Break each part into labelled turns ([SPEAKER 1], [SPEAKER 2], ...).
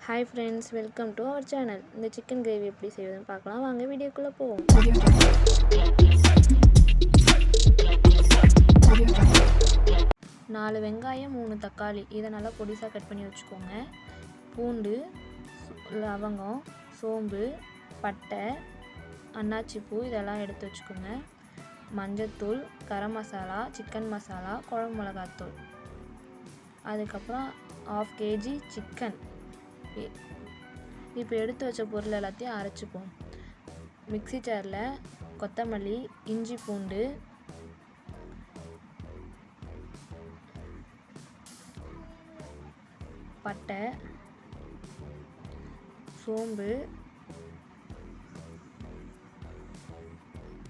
[SPEAKER 1] Hi friends, welcome to our channel. இந்த chicken gravy எப்படி செய்வதுன்னு பார்க்கலாம். வாங்க வீடியோக்குள்ளே போவோம். 4 வெங்காயம், 3 தக்காளி இதை நல்லா பொடிசாக கட் பண்ணி வச்சுக்கோங்க. பூண்டு, லவங்கம், சோம்பு, பட்டை, அன்னாச்சிப்பூ இதெல்லாம் எடுத்து வச்சுக்கோங்க. மஞ்சத்தூள், கரம் மசாலா, சிக்கன் மசாலா, குழம்பு மிளகாத்தூள், அதுக்கப்புறம் 1/2 kg சிக்கன். இப்போ எடுத்து வச்ச பொருள் எல்லாத்தையும் அரைச்சிப்போம். மிக்ஸி ஜாரில் கொத்தமல்லி, இஞ்சி, பூண்டு, பட்டை, சோம்பு,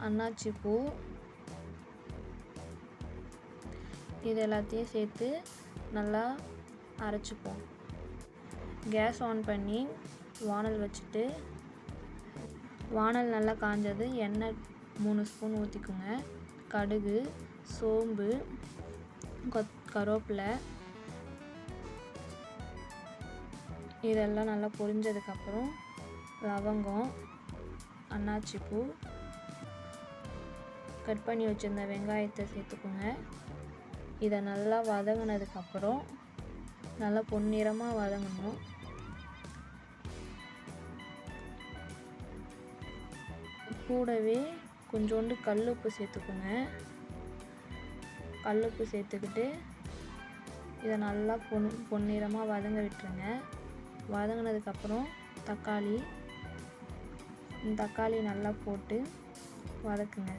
[SPEAKER 1] அன்னாச்சிப்பூ இது எல்லாத்தையும் சேர்த்து நல்லா அரைச்சிப்போம். கேஸ் ஆன் பண்ணி வானல் வச்சுட்டு, வானல் நல்லா காஞ்சது எண்ணெய் 3 ஸ்பூன் ஊற்றிக்குங்க. கடுகு, சோம்பு, கருவேப்பிலை இதெல்லாம் நல்லா பொரிஞ்சதுக்கப்புறம் லவங்கம், அன்னாச்சிப்பூ, கட் பண்ணி வச்சுருந்த வெங்காயத்தை சேர்த்துக்குங்க. இதை நல்லா வதங்கினதுக்கப்புறம் நல்லா பொன்னிறமாக வதங்கணும். கூடவே கொஞ்சோண்டு கல்லுப்பு சேர்த்துக்குங்க. கல்லுப்பு சேர்த்துக்கிட்டு இதை நல்லா பொன்னிறமாக வதங்க விட்டுருங்க. வதங்கினதுக்கப்புறம் தக்காளி நல்லா போட்டு வதக்குங்க.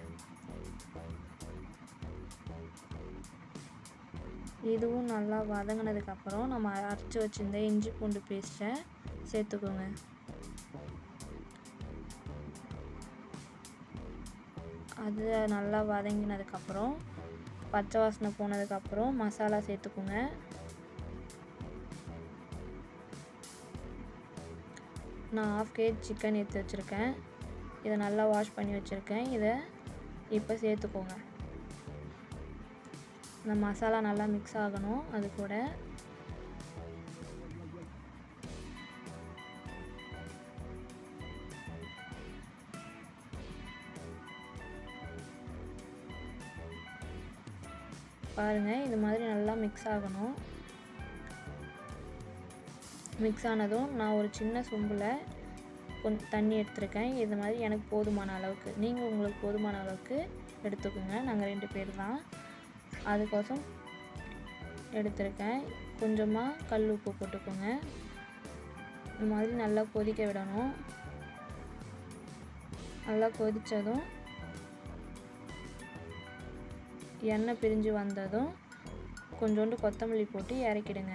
[SPEAKER 1] இதுவும் நல்லா வதங்கினதுக்கப்புறம் நம்ம அரைச்சி வச்சுருந்த இஞ்சி பூண்டு பேஸ்ட்டை சேர்த்துக்கோங்க. அது நல்லா வதங்கினதுக்கப்புறம் பச்சை வாசனை போனதுக்கப்புறம் மசாலா சேர்த்துக்கோங்க. நான் 1/2 kg சிக்கன் எடுத்து வச்சுருக்கேன். இதை நல்லா வாஷ் பண்ணி வச்சுருக்கேன். இதை இப்போ சேர்த்துக்கோங்க. இந்த மசாலா நல்லா மிக்ஸ் ஆகணும். அது கூட பாருங்கள், இது மாதிரி நல்லா மிக்ஸ் ஆகணும். மிக்ஸ் ஆனதும் நான் ஒரு சின்ன சொம்பில் கொஞ்சம் தண்ணி எடுத்துருக்கேன். இது மாதிரி எனக்கு போதுமான அளவுக்கு, நீங்கள் உங்களுக்கு போதுமான அளவுக்கு எடுத்துக்கோங்க. நாங்கள் 2 பேர் தான், அதுக்கோசம் எடுத்துருக்கேன். கொஞ்சமாக கல் உப்பு போட்டுக்கோங்க. இந்த மாதிரி நல்லா கொதிக்க விடணும். நல்லா கொதித்ததும் எண்ணெய் பிரிஞ்சு வந்ததும் கொஞ்சோண்டு கொத்தமல்லி போட்டு இறக்கிடுங்க.